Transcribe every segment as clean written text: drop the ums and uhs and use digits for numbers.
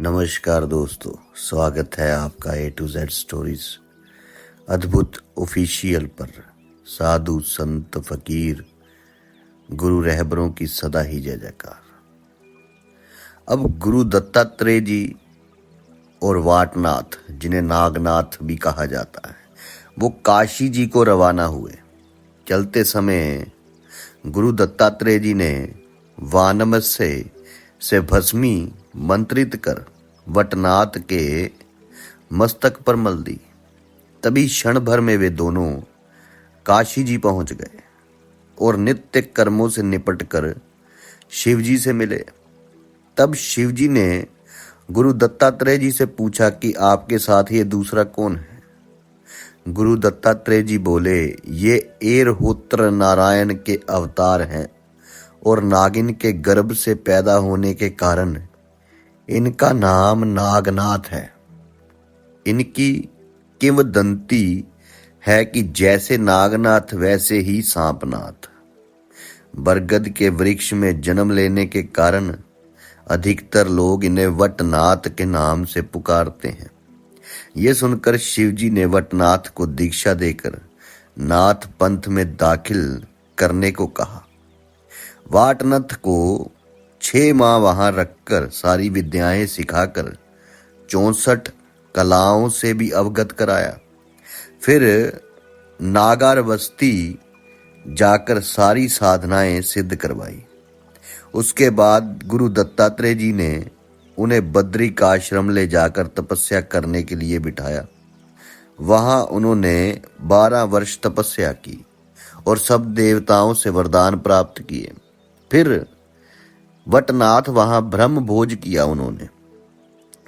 नमस्कार दोस्तों, स्वागत है आपका A to Z स्टोरीज अद्भुत ऑफिशियल पर। साधु संत फकीर गुरु रहबरों की सदा ही जय जयकार। अब गुरु दत्तात्रेय जी और वाटनाथ, जिन्हें नागनाथ भी कहा जाता है, वो काशी जी को रवाना हुए। चलते समय गुरु दत्तात्रेय जी ने वानमस्य से भस्मी मंत्रित कर वटनाथ के मस्तक पर मल दी। तभी क्षण भर में वे दोनों काशी जी पहुंच गए और नित्य कर्मों से निपट कर शिवजी से मिले। तब शिवजी ने गुरु दत्तात्रेय जी से पूछा कि आपके साथ ये दूसरा कौन है। गुरु दत्तात्रेय जी बोले, ये एरहोत्र नारायण के अवतार हैं और नागिन के गर्भ से पैदा होने के कारण इनका नाम नागनाथ है। इनकी किंवदंती है कि जैसे नागनाथ वैसे ही सांपनाथ। बरगद के वृक्ष में जन्म लेने के कारण अधिकतर लोग इन्हें वटनाथ के नाम से पुकारते हैं। ये सुनकर शिवजी ने वटनाथ को दीक्षा देकर नाथ पंथ में दाखिल करने को कहा। वाटनाथ को 6 माह वहां रखकर सारी विद्याएं सिखाकर 64 कलाओं से भी अवगत कराया। फिर नागार बस्ती जाकर सारी साधनाएं सिद्ध करवाई। उसके बाद गुरु दत्तात्रेय जी ने उन्हें बद्री का आश्रम ले जाकर तपस्या करने के लिए बिठाया। वहां उन्होंने 12 वर्ष तपस्या की और सब देवताओं से वरदान प्राप्त किए। फिर वटनाथ वहां ब्रह्म भोज किया। उन्होंने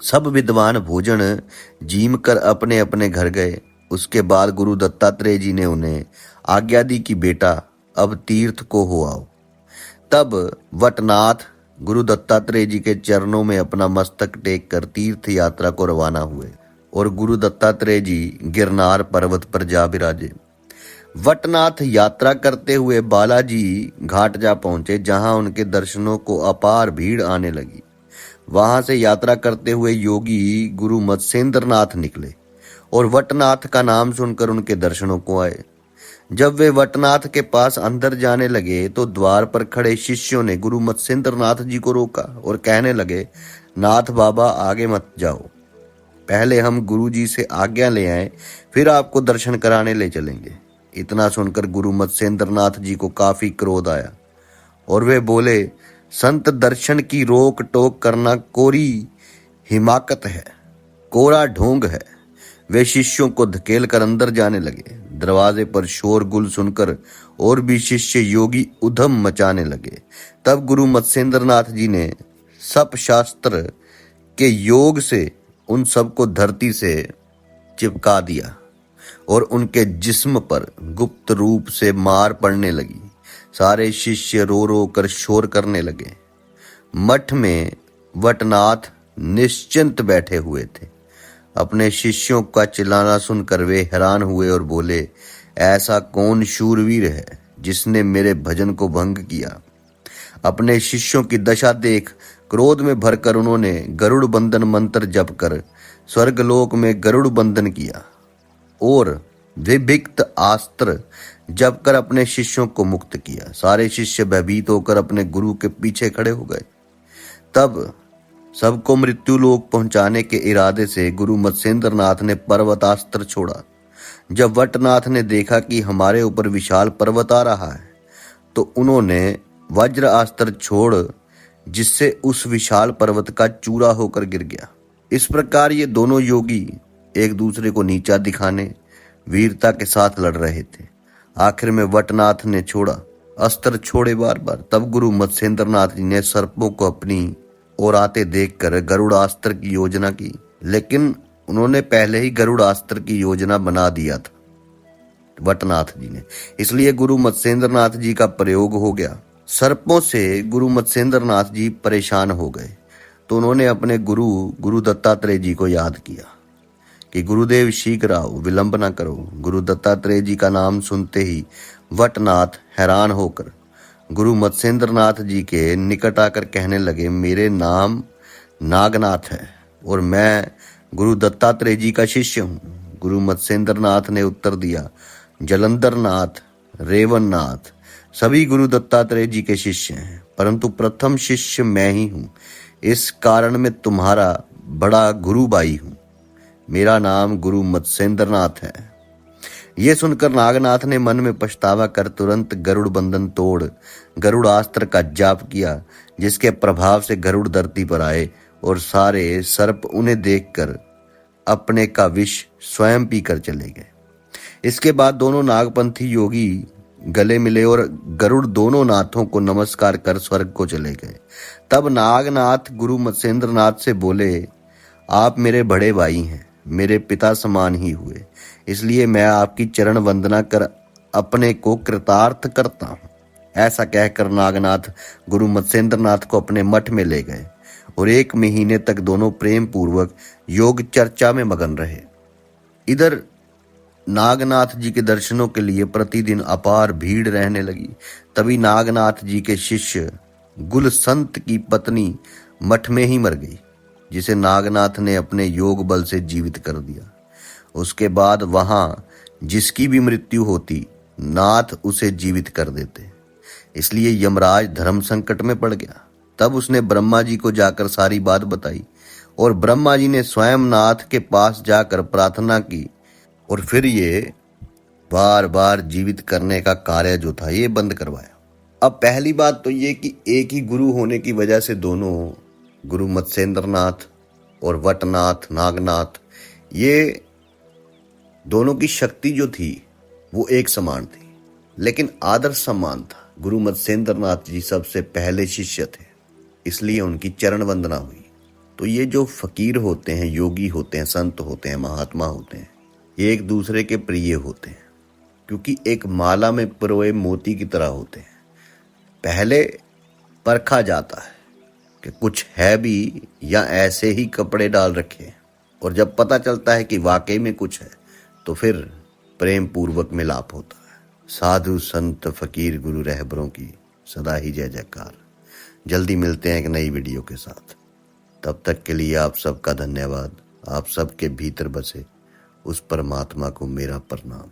सब विद्वान भोजन जीम कर अपने अपने घर गए। उसके बाद गुरु दत्तात्रेय जी ने उन्हें आज्ञा दी कि बेटा अब तीर्थ को हो आओ। तब वटनाथ गुरु दत्तात्रेय जी के चरणों में अपना मस्तक टेक कर तीर्थ यात्रा को रवाना हुए और गुरु दत्तात्रेय जी गिरनार पर्वत पर जा विराजे। वटनाथ यात्रा करते हुए बालाजी घाट जा पहुंचे, जहां उनके दर्शनों को अपार भीड़ आने लगी। वहां से यात्रा करते हुए योगी गुरु मत्स्येंद्रनाथ निकले और वटनाथ का नाम सुनकर उनके दर्शनों को आए। जब वे वटनाथ के पास अंदर जाने लगे तो द्वार पर खड़े शिष्यों ने गुरु मत्स्येंद्रनाथ जी को रोका और कहने लगे, नाथ बाबा आगे मत जाओ, पहले हम गुरु जी से आज्ञा ले आए, फिर आपको दर्शन कराने ले चलेंगे। इतना सुनकर गुरु मत्स्येंद्रनाथ जी को काफी क्रोध आया और वे बोले, संत दर्शन की रोक टोक करना कोरी हिमाकत है, कोरा ढोंग है। वे शिष्यों को धकेल कर अंदर जाने लगे। दरवाजे पर शोरगुल सुनकर और भी शिष्य योगी उधम मचाने लगे। तब गुरु मत्स्येंद्रनाथ जी ने सब शास्त्र के योग से उन सबको धरती से चिपका दिया और उनके जिस्म पर गुप्त रूप से मार पड़ने लगी। सारे शिष्य रो रो कर शोर करने लगे। मठ में वटनाथ निश्चिंत बैठे हुए थे। अपने शिष्यों का चिल्लाना सुनकर वे हैरान हुए और बोले, ऐसा कौन शूरवीर है जिसने मेरे भजन को भंग किया। अपने शिष्यों की दशा देख क्रोध में भरकर उन्होंने गरुड़ बंधन मंत्र जप कर स्वर्गलोक में गरुड़ बंधन किया और विभिक्त अस्त्र जप कर अपने शिष्यों को मुक्त किया। सारे शिष्य भयभीत होकर अपने गुरु के पीछे खड़े हो गए। तब सबको मृत्यु लोक पहुंचाने के इरादे से गुरु मत्स्येंद्रनाथ ने पर्वतास्त्र छोड़ा। जब वटनाथ ने देखा कि हमारे ऊपर विशाल पर्वत आ रहा है तो उन्होंने वज्र अस्त्र छोड़, जिससे उस विशाल पर्वत का चूरा होकर गिर गया। इस प्रकार ये दोनों योगी एक दूसरे को नीचा दिखाने वीरता के साथ लड़ रहे थे। आखिर में वटनाथ ने छोड़ा, अस्त्र छोड़े बार बार। तब गुरु मत्स्येंद्रनाथ जी ने सर्पों को अपनी ओर आते देखकर गरुड़ास्त्र की योजना की, लेकिन उन्होंने पहले ही गरुड़ास्त्र की योजना बना दिया था वटनाथ जी ने, इसलिए गुरु मत्स्येंद्रनाथ जी का प्रयोग हो गया। सर्पों से गुरु मत्स्येंद्रनाथ जी परेशान हो गए तो उन्होंने अपने गुरु दत्तात्रेय जी को याद किया कि गुरुदेव शीघ्र आओ, विलंब न करो। गुरु दत्तात्रेय जी का नाम सुनते ही वटनाथ हैरान होकर गुरु मत्स्येंद्रनाथ जी के निकट आकर कहने लगे, मेरे नाम नागनाथ है और मैं गुरु दत्तात्रेय जी का शिष्य हूँ। गुरु मत्स्येंद्र नाथ ने उत्तर दिया, जलंधर नाथ, रेवन नाथ सभी गुरु दत्तात्रेय जी के शिष्य हैं, परंतु प्रथम शिष्य मैं ही हूँ। इस कारण मैं तुम्हारा बड़ा गुरु भाई हूँ। मेरा नाम गुरु मत्स्येंद्र नाथ है। ये सुनकर नागनाथ ने मन में पछतावा कर तुरंत गरुड़ बंधन तोड़ गरुड़ास्त्र का जाप किया, जिसके प्रभाव से गरुड़ धरती पर आए और सारे सर्प उन्हें देखकर अपने का विष स्वयं पीकर चले गए। इसके बाद दोनों नागपंथी योगी गले मिले और गरुड़ दोनों नाथों को नमस्कार कर स्वर्ग को चले गए। तब नागनाथ गुरु मत्स्येंद्र नाथ से बोले, आप मेरे बड़े भाई हैं, मेरे पिता समान ही हुए, इसलिए मैं आपकी चरण वंदना कर अपने को कृतार्थ करता हूँ। ऐसा कहकर नागनाथ गुरु मत्स्येंद्र नाथ को अपने मठ में ले गए और 1 महीने तक दोनों प्रेम पूर्वक योग चर्चा में मगन रहे। इधर नागनाथ जी के दर्शनों के लिए प्रतिदिन अपार भीड़ रहने लगी। तभी नागनाथ जी के शिष्य गुलसंत की पत्नी मठ में ही मर गई, जिसे नागनाथ ने अपने योग बल से जीवित कर दिया। उसके बाद वहां जिसकी भी मृत्यु होती, नाथ उसे जीवित कर देते। इसलिए यमराज धर्म संकट में पड़ गया। तब उसने ब्रह्मा जी को जाकर सारी बात बताई और ब्रह्मा जी ने स्वयं नाथ के पास जाकर प्रार्थना की और फिर ये बार बार जीवित करने का कार्य जो था ये बंद करवाया। अब पहली बात तो ये कि एक ही गुरु होने की वजह से दोनों गुरु मत्स्येंद्र नाथ और वटनाथ नागनाथ, ये दोनों की शक्ति जो थी वो एक समान थी, लेकिन आदर समान था। गुरु मत्स्येंद्र नाथ जी सबसे पहले शिष्य थे, इसलिए उनकी चरण वंदना हुई। तो ये जो फकीर होते हैं, योगी होते हैं, संत होते हैं, महात्मा होते हैं, ये एक दूसरे के प्रिय होते हैं, क्योंकि एक माला में पिरोए मोती की तरह होते हैं। पहले परखा जाता है कि कुछ है भी या ऐसे ही कपड़े डाल रखे हैं, और जब पता चलता है कि वाकई में कुछ है तो फिर प्रेम पूर्वक मिलाप होता है। साधु संत फकीर गुरु रहबरों की सदा ही जय जयकार। जल्दी मिलते हैं एक नई वीडियो के साथ। तब तक के लिए आप सबका धन्यवाद। आप सबके भीतर बसे उस परमात्मा को मेरा प्रणाम।